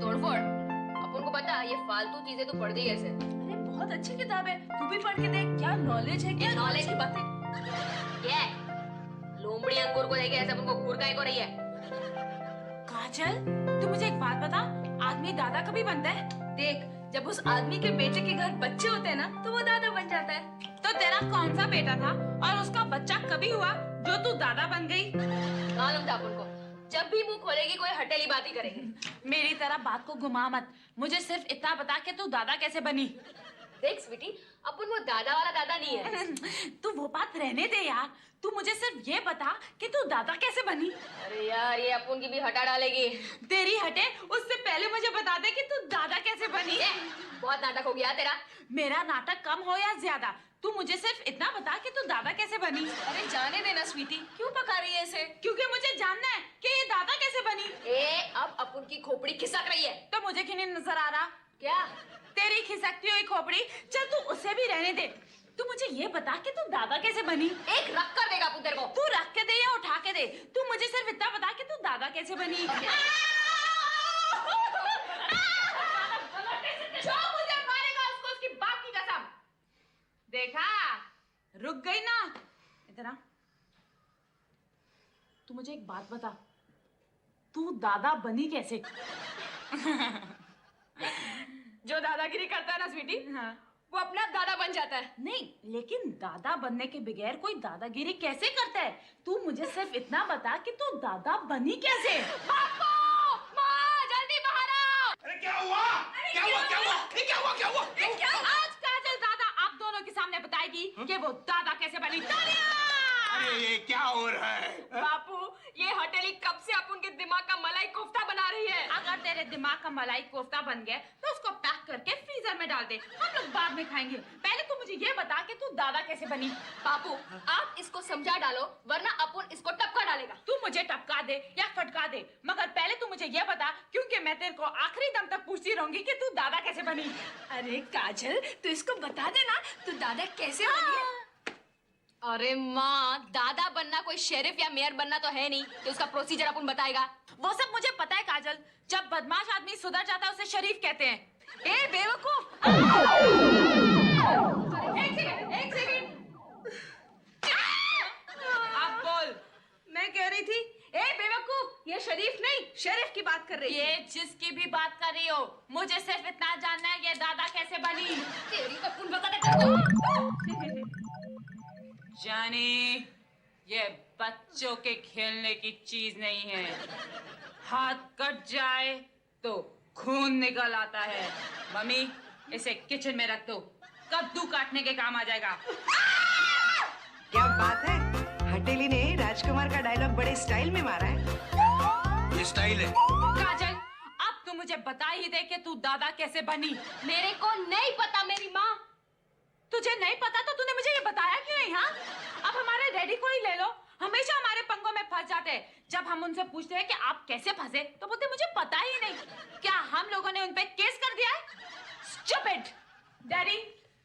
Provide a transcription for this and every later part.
तोड़फोड़ अपन को पता, ये फालतू चीजें तो पढ़ दी ऐसे। अरे बहुत अच्छी किताब है, तू भी पढ़ के देख। क्या नॉलेज है, क्या नॉलेज की बातें। क्या लोमड़ी अंगूर को देखे ऐसे अपन को घूर काहे को रही है। काजल, तू मुझे एक बात बता, आदमी दादा कभी बनता है? देख, जब उस आदमी के बेटे के घर बच्चे होते हैं ना, तो वो दादा बन जाता है। तो तेरा कौन सा बेटा था और उसका बच्चा कभी हुआ जो तू दादा बन गई? मालूम था अपन को, जब भी मुंह खोलेगी कोई हटेली बात ही करेगी। मेरी तरह बात को घुमा मत, मुझे सिर्फ इतना बता कि तू दादा कैसे बनी। देख स्वीटी, अपन वो दादा वाला दादा नहीं है। तू वो बात रहने दे यार, तू मुझे सिर्फ ये बता कि तू दादा कैसे बनी। अरे यार, ये अपन की भी हटा डालेगी। तेरी हटे उससे पहले मुझे बता दे कि तू दादा कैसे बनी। बहुत नाटक हो गया तेरा। मेरा नाटक कम हो या ज्यादा, तू मुझे सिर्फ इतना बता कि तू दादा कैसे बनी। अरे जाने देना स्वीटी, क्यों पका रही है इसे? क्योंकि मुझे जानना है कि ये दादा कैसे बनी। अब अपन की खोपड़ी खिसक रही है। तो मुझे क्यों नहीं नजर आ रहा? क्या? तेरी खिसकती हुई खोपड़ी। चल तू उसे भी रहने दे, तू मुझे ये बता कि तू दादा कैसे बनी। एक रख कर देगा तेरे को। तू रख के दे या उठा के दे, तू मुझे सिर्फ इतना बता कि तू दादा कैसे बनी। जो मुझे मारेगा उसको उसकी बाप की कसम। देखा, रुक गई ना। इधर आ, तू मुझे एक बात बता, तू दादा बनी कैसे? जो दादागिरी करता है ना स्वीटी, हाँ। वो अपने आप दादा बन जाता है। नहीं, लेकिन दादा बनने के बगैर कोई दादागिरी कैसे करता है? तू मुझे सिर्फ इतना बता कि तू दादा बनी कैसे? पापा, माँ, जल्दी बाहर आओ। अरे क्या हुआ? क्या हुआ? क्या हुआ? क्या हुआ? क्या हुआ? क्या? आज काजल दादा आप दोनों के सामने बताएगी कि वो दादा कैसे बनी। अरे ये क्या हो रहा है? बापू, ये हटेली कब से अपन के दिमाग का मलाई कोफ्ता बना रही है। अगर तेरे दिमाग का मलाई कोफ्ता बन गया तो उसको पैक करके फ्रीजर में डाल दे, हम लोग बाद में खाएंगे। पहले तू मुझे ये बता कि तू दादा कैसे बनी। बापू, आप इसको समझा डालो, वरना अपन इसको टपका डालेगा। तू मुझे टपका दे या फटका दे, मगर पहले तू मुझे ये बता, क्योंकि मैं तेरे को आखिरी दम तक पूछती रहूंगी कि तू दादा कैसे बनी। अरे काजल, तू इसको बता देना, तू दादा कैसे बनी है। अरे माँ, दादा बनना कोई शेरिफ या मेयर बनना तो है नहीं कि उसका प्रोसीजर अपन बताएगा। वो सब मुझे पता है काजल, जब बदमाश आदमी सुधर जाता है उसे शरीफ कहते हैं। ए बेवकूफ! एक सेकंड। अब बोल। मैं कह रही थी, ए बेवकूफ, ये शरीफ नहीं शरीफ की बात कर रही है। ये जिसकी भी बात कर रही हो, मुझे सिर्फ इतना जानना है ये दादा कैसे बनी। तेरी तो कौन बता दे। जानी, ये बच्चों के खेलने की चीज नहीं है। हाथ कट जाए तो खून निकल आता है। मम्मी, इसे किचन में रख दो, कद्दू काटने के काम आ जाएगा। क्या बात है, हटेली ने राजकुमार का डायलॉग बड़े स्टाइल में मारा है। ये स्टाइल है। काजल, अब तू मुझे बता ही दे कि तू दादा कैसे बनी। मेरे को नहीं पता मेरी माँ। तुझे नहीं पता तो तूने मुझे ये बताया क्यों नहीं? हाँ, अब हमारे डैडी को ही ले लो, हमेशा हमारे पंगों में फंस जाते हैं। जब हम उनसे पूछते हैं कि आप कैसे फंसे, तो बोलते मुझे पता ही नहीं। क्या हम लोगों ने उन पे केस कर दिया है? स्टूपिड। डैडी,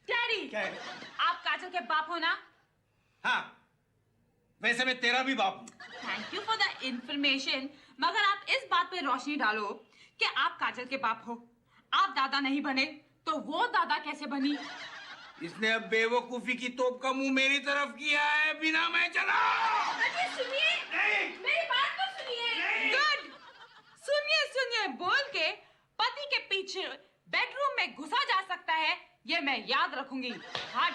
डैडी, क्या है? आप काजल के बाप हो ना? हाँ, वैसे मैं तेरा भी बाप हूँ। Thank you for the information, मगर आप इस बात पे रोशनी डालो कि आप काजल के बाप हो। आप दादा नहीं बने तो वो दादा कैसे बनी? इसने अब बेवकूफी की तोप का मुंह मेरी तरफ किया है, बिना मैं चला। सुनिए, नहीं, मेरी बात तो सुनिए। गुड, सुनिए सुनिए बोल के पति के पीछे बेडरूम में घुसा जा सकता है, ये मैं याद रखूंगी। हट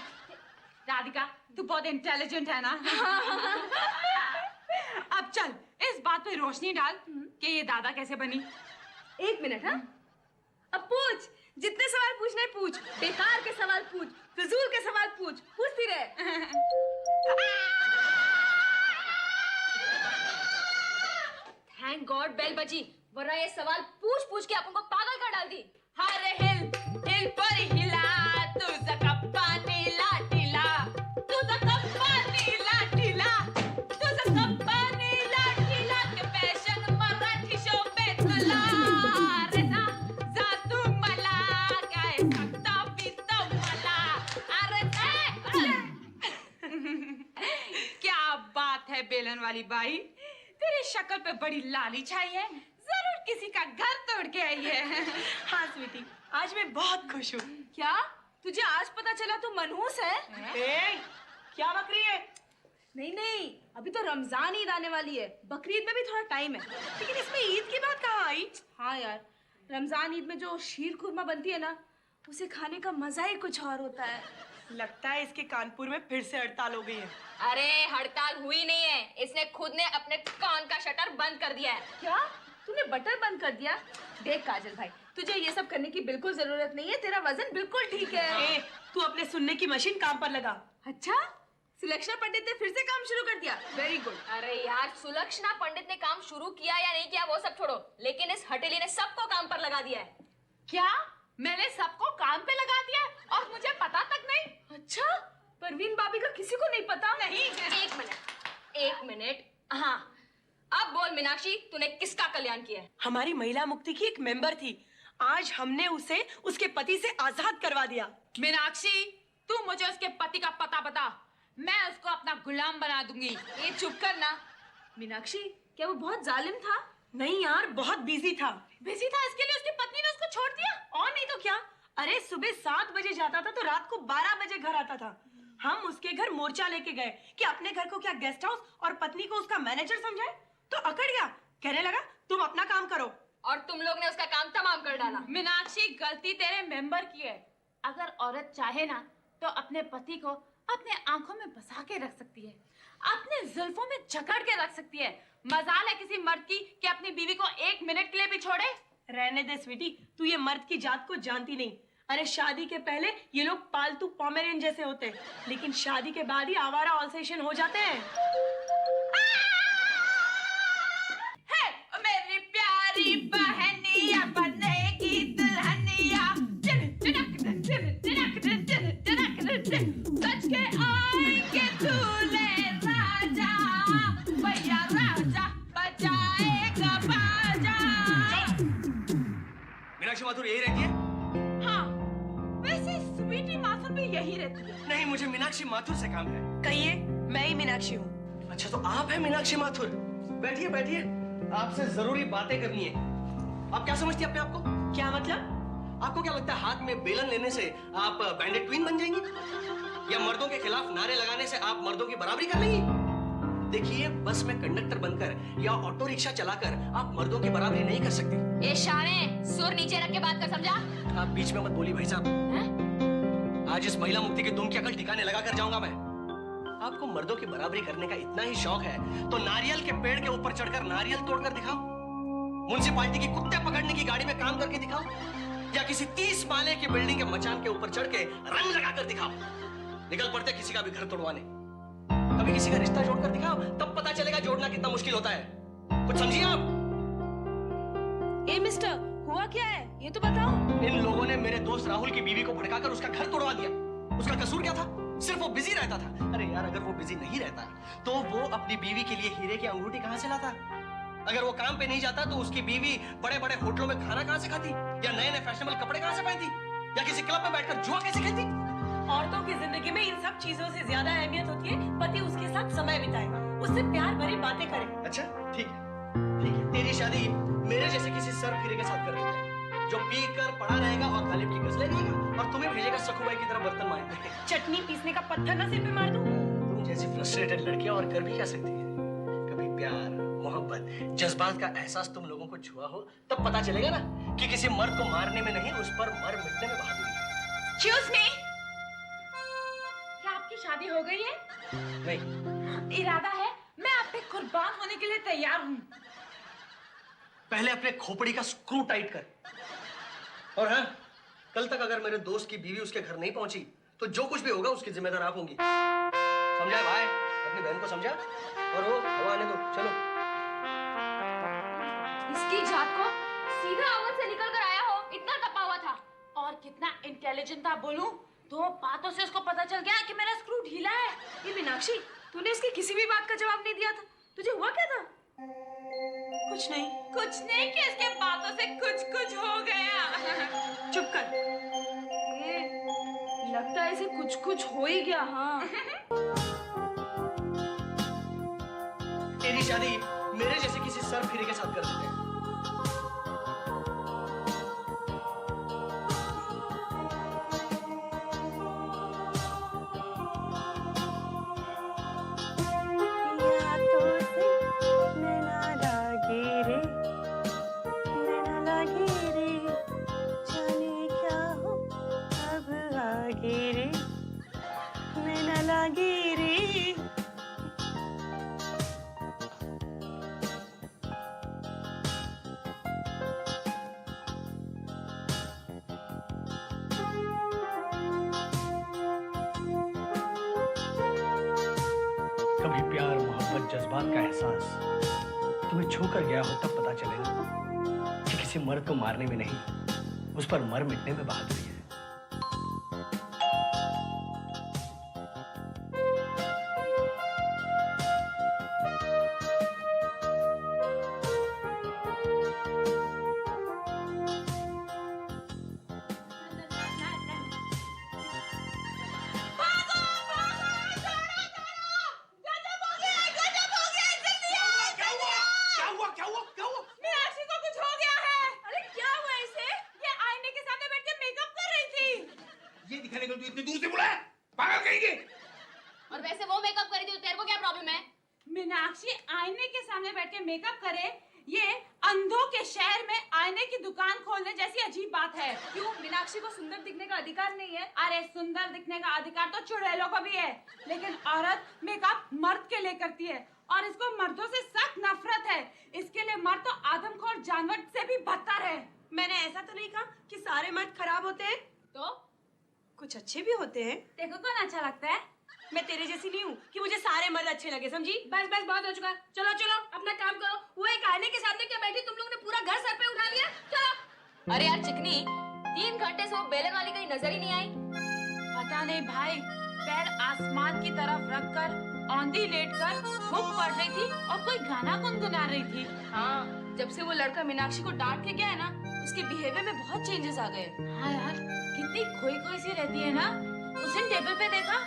राधिका, तू बहुत इंटेलिजेंट है ना। अब चल इस बात पे रोशनी डाल कि ये दादा कैसे बनी। एक मिनट। हाँ, अब पूछ, जितने सवाल पूछने हैं पूछ, बेकार के सवाल पूछ, फिजूल के सवाल पूछ, पूछती रहे। थैंक गॉड बेल बजी, वरना ये सवाल पूछ पूछ के अपन को पागल कर डाल दी। हर हिल हिल पर हिला, तुझा कप्पा नीला टीला, तुझा कप्पा नीला टीला, तुझा कप्पा नीला टीला के फॅशन मराठी शो पे तुला रे ना जा तू मला काय सांगता पिता मला अरे क्या बात है बेलन वाली बाई, तेरी शक्ल पे बड़ी लाली छाई है, जरूर किसी का घर तोड़ के आई है। हाँ स्वीटी, आज मैं बहुत खुश हूँ। क्या तुझे आज पता चला तू मनहूस है? ए, क्या बक रही है? नहीं नहीं, अभी तो रमजान ईद आने वाली है, बकरीद में भी थोड़ा टाइम है। लेकिन इसमें ईद की बात कहाँ आई? हाँ यार, रमजान ईद में जो शीर खुरमा बनती है ना, उसे खाने का मजा ही कुछ और होता है। लगता है इसके कानपुर में फिर से हड़ताल हो गई है। अरे हड़ताल हुई नहीं है, इसने खुद ने अपने कान का शटर बंद कर दिया है। क्या तूने बटर बंद कर दिया? देख काजल भाई, तुझे ये सब करने की बिल्कुल जरूरत नहीं है, तेरा वजन बिल्कुल ठीक है। ए, तू अपने सुनने की मशीन काम पर लगा। अच्छा, सुलक्षणा पंडित ने फिर से काम शुरू कर दिया। Very good. अरे यार, सुलक्षणा पंडित ने काम शुरू किया या नहीं किया वो सब छोड़ो, लेकिन इस हटेली ने सबको काम पर लगा दिया है। क्या मैंने सबको काम पे लगा दिया और मुझे पता तक नहीं? अच्छा, परवीन भाभी का किसी को नहीं पता? नहीं। एक मिनट, हाँ अब बोल मीनाक्षी, तूने किसका कल्याण किया है? हमारी महिला मुक्ति की एक मेंबर थी, आज हमने उसे उसके पति से आजाद करवा दिया। मीनाक्षी, तू मुझे उसके पति का पता बता, मैं उसको अपना गुलाम बना दूंगी। ये चुप करना। मीनाक्षी, क्या वो बहुत जालिम था? नहीं यार, बहुत बिजी था। बिजी था, इसके लिए उसकी पत्नी ने उसको छोड़ दिया? और नहीं तो क्या, अरे सुबह 7 बजे जाता था तो रात को 12 बजे घर आता था। हम उसके घर मोर्चा लेके गए कि अपने घर को क्या गेस्ट हाउस और पत्नी को उसका मैनेजर समझाए, तो अकड़ गया, कहने लगा तुम अपना काम करो। और तुम लोग ने उसका काम तमाम कर डाला। मीनाक्षी, गलती तेरे मेंबर की है। अगर औरत चाहे ना तो अपने पति को अपने आंखों में बसा के रख सकती है, अपने जुल्फों में जकड़ के रख सकती है। मजाल है किसी मर्द की कि अपनी बीवी को 1 मिनट के लिए भी छोड़े? रहने दे स्वीटी, तू ये मर्द की जात को जानती नहीं। अरे शादी के पहले ये लोग पालतू पोमेरियन जैसे होते हैं, लेकिन शादी के बाद ही आवारा ऑल्सेशन हो जाते हैं। है मेरी प्यारी बहनिया बनेगी दुल्हनिया, सच के आएंगे दूल्हे राजा, भैया राजा बजाएगा बाजा। मीनाक्षी माथुर यही रहती है? हाँ, वैसे स्वीटी माथुर भी यही रहती है। नहीं, मुझे मीनाक्षी माथुर से काम है। कहिए, मैं ही मीनाक्षी हूँ। अच्छा, तो आप हैं मीनाक्षी माथुर? बैठिए बैठिए, आपसे जरूरी बातें करनी है। आप क्या समझती हैं अपने आप को? क्या मतलब? आपको क्या लगता है हाथ में बेलन लेने से आप बैंडेड क्वीन बन जाएंगी, या मर्दों के खिलाफ नारे लगाने से आप मर्दों की बराबरी कर लेंगी? देखिए, बस में कंडक्टर बनकर या ऑटो रिक्शा चलाकर आप मर्दों की बराबरी नहीं कर सकती। ए शाने, सुर नीचे रख के बात कर, समझा? आप बीच में मत बोली भाई साहब। आज इस महिला मुक्ति की दुम की अकल ठिकाने लगा कर जाऊंगा मैं। आपको मर्दों की बराबरी करने का इतना ही शौक है तो नारियल के पेड़ के ऊपर चढ़कर नारियल तोड़कर दिखाओ, म्युनिसिपालिटी की कुत्ते पकड़ने की गाड़ी में काम करके दिखाओ, या किसी 30 माले की बिल्डिंग के मचान के ऊपर चढ़ के रंग लगाकर दिखाओ। निकल पड़ते किसी का भी घर तोड़वाने। कभी किसी का रिश्ता जोड़कर दिखाओ, तब पता चलेगा जोड़ना कितना मुश्किल होता है। कुछ समझिए आप? ए मिस्टर, हुआ क्या है ये तो बताओ। इन लोगों ने मेरे दोस्त राहुल की बीवी को भड़काकर उसका घर तोड़वा दिया। उसका कसूर क्या था? सिर्फ वो बिजी रहता था। अरे यार, अगर वो बिजी नहीं रहता तो वो अपनी बीवी के लिए हीरे की अंगूठी कहां से लाता? अगर वो काम पे नहीं जाता तो उसकी बीवी बड़े बड़े होटलों में खाना कहां से खाती, या नए नए फैशनेबल कपड़े कहां से पहनती, या किसी क्लब में बैठकर जुआ कैसे खेलती? औरतों की जिंदगी में इन सब चीजों से ज्यादा अहमियत होती है पति उसके साथ समय बिताए, उससे प्यार भरी बातें करे। अच्छा ठीक है, ठीक है। तेरी शादी मेरे जैसे किसी सर फिरे के साथ कर रही है, जो पी कर पड़ा रहेगा और गालिब की गजलें गाएगा और तुम्हें भेजेगा सखुबाई की तरह बर्तन मांगने। चटनी पीसने का पत्थर ना सिर पे मार दूं? तुम जैसी फ्रस्ट्रेटेड लड़कियां और कर भी क्या सकती है? कभी प्यार, मोहब्बत, जज्बात का एहसास तुम लोगों को छुआ हो, तब पता चलेगा ना कि किसी मर्द को मारने में नहीं, उस पर मर मिटने में बहादुरी है। Excuse me, क्या आपकी शादी हो गई है? नहीं। इरादा है, मैं आप पे कुर्बान होने के लिए तैयार हूँ। पहले अपने खोपड़ी का स्क्रू टाइट कर। और हाँ, कल तक अगर मेरे दोस्त की बीवी उसके घर नहीं पहुंची तो जो कुछ भी होगा उसकी जिम्मेदार आप होंगी। समझा भाई? अपनी बहन को समझा? और वो हवा आने दो, चलो। इसकी जात को सीधा अवन से निकल कर आया हो, इतना तपा हुआ था। और कितना इंटेलिजेंट था बोलूं, 2 बातों से उसको पता चल गया कि मेरा स्क्रू ढीला है। ये मीनाक्षी, तूने इसकी किसी भी बात का जवाब नहीं दिया था। तुझे हुआ क्या था? कुछ नहीं। कुछ नहीं कि इसके बातों से कुछ हो गया। चुप कर। ये लगता है इसे कुछ हो ही गया। हाँ। तेरी शादी मेरे जैसे किसी सर फिरे के साथ कर देते हैं। कभी प्यार, मोहब्बत, जज्बात का एहसास तुम्हें छू कर गया हो तब पता चलेगा कि किसी मर्द को मारने में नहीं, उस पर मर मिटने में बहादुरी है। मीनाक्षी को कुछ हो गया है। अरे क्या हुआ इसे? ये आईने के सामने बैठ के मेकअप कर रही थी। ये दिखाने को तू इतनी दूर से बुलाया? पागल कहीं के? और वैसे वो मेकअप करी थी, तेरे को क्या प्रॉब्लम है? मीनाक्षी आईने के सामने बैठ के मेकअप करे, ये अंधों के शहर में आईने की दुकान खोलने जैसी अजीब बात है। क्यों, मीनाक्षी को सुंदर दिखने का अधिकार नहीं है? अरे सुंदर दिखने का अधिकार तो चुड़ैलों को भी है, लेकिन औरत मेकअप मर्द के लिए करती है और इसको मर्दों से सख्त नफरत है। इसके लिए मर्द तो आदमखोर जानवर से भी बदतर है। मैंने ऐसा तो नहीं कहा कि सारे मर्द खराब होते हैं, तो कुछ अच्छे भी होते हैं। देखो कौन अच्छा लगता है? मैं तेरे जैसी नहीं हूँ कि मुझे सारे मर्द अच्छे लगे, समझी? बस बस बहुत हो चुका, चलो चलो अपना काम करो। वो एक आईने के सामने क्या बैठी, तुम लोगों ने पूरा घर सर पे उठा लिया। चलो। अरे यार चिकनी, 3 घंटे से वो बेलन वाली कहीं नजर ही नहीं आई। पता नहीं भाई, पैर आसमान की तरफ रखकर औंधी लेटकर बुक पढ़ रही थी और कोई गाना गुनगुना रही थी। हाँ, जब से वो लड़का मीनाक्षी को डांट के गया है ना, उसके बिहेवियर में बहुत चेंजेस आ गए। हाँ यार, कितनी खोई खोई सी रहती है ना। उस दिन टेबल पे देखा,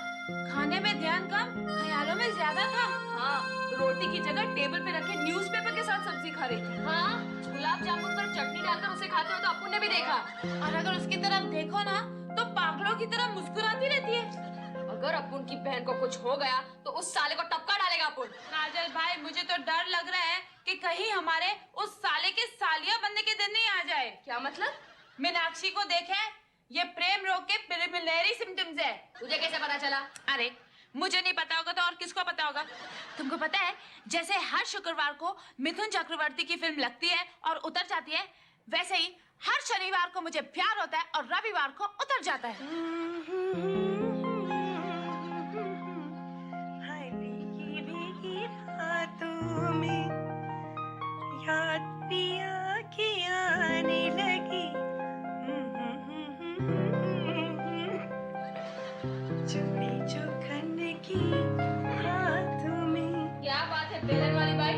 खाने में ध्यान कम, ख्यालों में ज्यादा था। हाँ, रोटी की जगह टेबल पे रखे न्यूज़पेपर के साथ सब्जी खा रही थी। हाँ, गुलाब जामुन पर चटनी डालकर उसे खाते हो तो अपुन ने भी देखा। और अगर उसकी तरफ देखो ना, तो पागलों की तरह मुस्कुराती रहती है। अगर अपुन की बहन को कुछ हो गया तो उस साले को टपका डालेगा अपुन। काजल भाई, मुझे तो डर लग रहा है कि कहीं हमारे उस साले के सालिया बनने के दिन नहीं आ जाए। क्या मतलब? मीनाक्षी को देखे, ये प्रेम रोग के प्रिलिमिनरी सिम्टम्स है। तुझे कैसे पता चला? अरे मुझे नहीं पता होगा तो और किसको पता होगा? तुमको पता है, जैसे हर शुक्रवार को मिथुन चक्रवर्ती की फिल्म लगती है और उतर जाती है, वैसे ही हर शनिवार को मुझे प्यार होता है और रविवार को उतर जाता है। हाय भीगी भीगी रातों में याद पिया की आने लगी। चुनी चुखन की हाथों में। क्या बात है बेलन वाली बाई,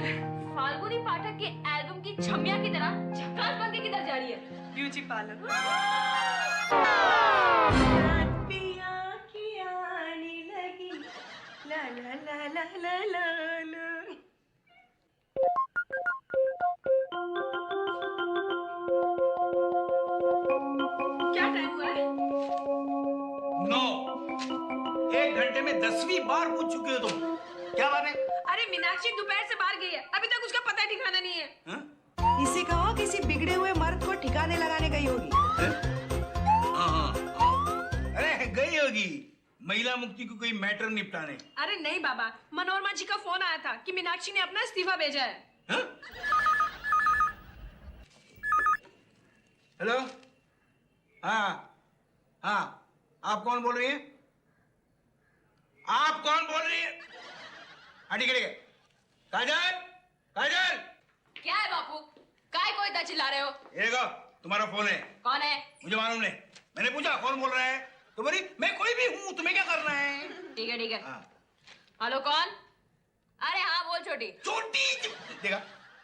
फाल्गुनी पाठक के एल्बम की छमिया की तरह झकास बन के किधर जा रही है? Beauty parlour. पिया की आने लगी, ला ला ला ला ला ला ला। क्या टाइम हुआ है? 9। 1 घंटे में 10वीं बार पूछ चुके हो तुम। क्या बात है? अरे मीनाक्षी दोपहर से बाहर गई है, अभी तक उसका पता ठिकाना नहीं है। हाँ? इसे कहो किसी बिगड़े हुए मर्द को ठिकाने लगाने गई होगी। हाँ। अरे गई होगी महिला मुक्ति को कोई मैटर निपटाने। अरे नहीं बाबा, मनोरमा जी का फोन आया था कि मीनाक्षी ने अपना इस्तीफा भेजा है। हाँ? हेलो, हाँ, आप कौन बोल रही हैं? आप कौन बोल रही हैं? हाँ ठीक है। काजल, काजल। क्या है बापू, काय को इतना चिल्ला रहे हो? ये देखो, तुम्हारा फोन है। कौन है? मुझे मालूम नहीं। मैंने पूछा कौन बोल रहा है, तो बोली मैं कोई भी हूँ, तुम्हें क्या करना है? ठीक है। हाँ। हेलो कौन? अरे हाँ बोल छोटी। छोटी, देखा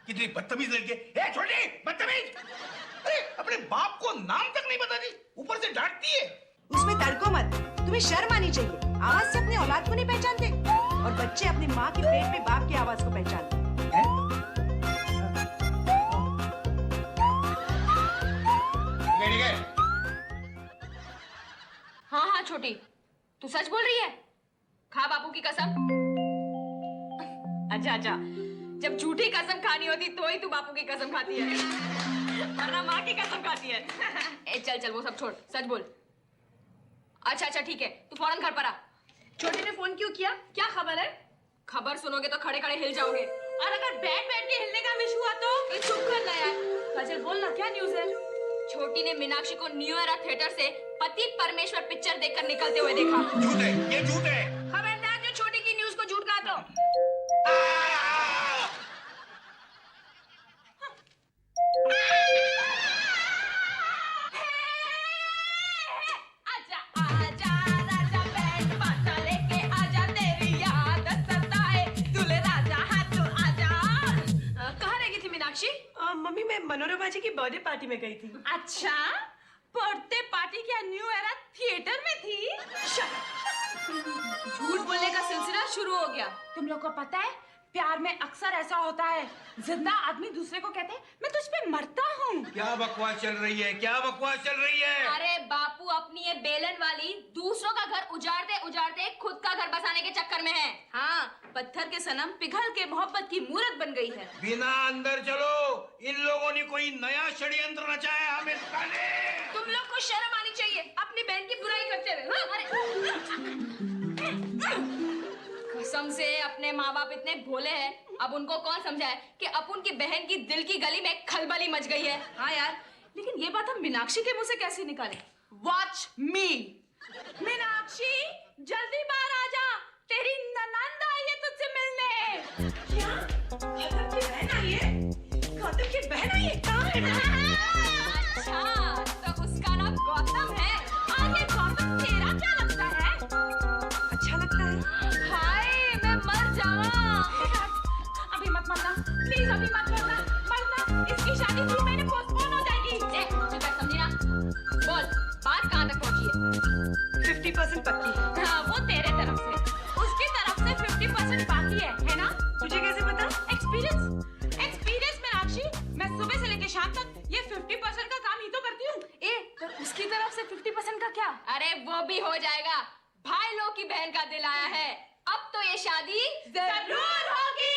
कितनी बदतमीज लड़की है। ए छोटी बदतमीज, अरे अपने बाप को नाम तक नहीं बताती, ऊपर से डांटती है। उसमें तड़को मत, तुम्हें शर्म आनी चाहिए। आवाज से अपनी औलाद को नहीं पहचानते, और बच्चे अपनी माँ के पेट में बाप की आवाज को पहचानते हैं। ठीक है। हाँ छोटी, तू सच बोल रही है? खा बापू की कसम। अच्छा, जब झूठी कसम खानी होती तो ही तू बापू की कसम खाती है, वरना माँ की कसम खाती है। ए, चल वो सब छोड़, सच बोल। अच्छा ठीक है, तू फौरन घर पर आ। छोटी ने फोन क्यों किया, क्या खबर है? खबर सुनोगे तो खड़े खड़े हिल जाओगे। और अगर बैठ के हिलने का विश हुआ तो? चुप करना यार। काजल बोलना, क्या न्यूज है? छोटी ने मीनाक्षी को न्यू एरा थिएटर से पति परमेश्वर पिक्चर देखकर निकलते हुए देखा। झूठ है, ये झूठ है। खबरदार जो छोटी की न्यूज को झूठ कहा तो। मनोरमा जी की बर्थडे पार्टी में गई थी। अच्छा, बर्थडे पार्टी क्या न्यू एरा थिएटर में थी? झूठ बोलने का सिलसिला शुरू हो गया। तुम लोग को पता है प्यार में अक्सर ऐसा होता है, जिंदा आदमी दूसरे को कहते हैं मैं तुझ पे मरता हूँ। क्या बकवास चल रही है, क्या बकवास चल रही है? अरे बापू अपनी ये बेलन वाली दूसरों का घर उजाड़ते उजाड़ते खुद का घर बसाने के चक्कर में है। हाँ, पत्थर के सनम पिघल के मोहब्बत की मूरत बन गई है। बिना अंदर चलो, इन लोगों ने कोई नया षड्यंत्र रचाया हमें सिखाने। तुम लोग को शर्म आनी चाहिए अपनी बहन की बुराई करते हुए। कसम से अपने माँ बाप इतने भोले हैं, अब उनको कौन समझाए कि अपुन की बहन की दिल की गली में खलबली मच गई है। हाँ यार, लेकिन ये बात हम मीनाक्षी के मुंह से कैसे निकालें? वॉच मी। मीनाक्षी जल्दी बाहर आ जा, तेरी ननंद आई है तुझसे मिलने। क्या? गौतम की बहन आई है? गौतम की बहन आई है? कहाँ है? अच्छा, तो उसका नाम गौतम है। आगे गौतम तेरा क्या लगता है? अच्छा लगता है। हाय, मैं मर जाऊँ। अभी मत मरना, प्लीज अभी मत मरना, मरना इसकी शादी 3 महीने पोस्टपोन हो जाएगी। तू क्या समझी ना? बोल, बात कहाँ तक पहुँची है? 50% पक्की। हाँ, वो तेरे तरफ से, उसकी तरफ से 50% बाकी है ना? तुझे कैसे पता? एक्सपीरियंस मीनाक्षी, मैं सुबह से लेकर शाम तक ये 50% का काम ही तो करती हूँ। तो उसकी तरफ से 50% का क्या? अरे वो भी हो जाएगा। भाई लोग की बहन का दिल आया है, अब तो ये शादी जरूर होगी।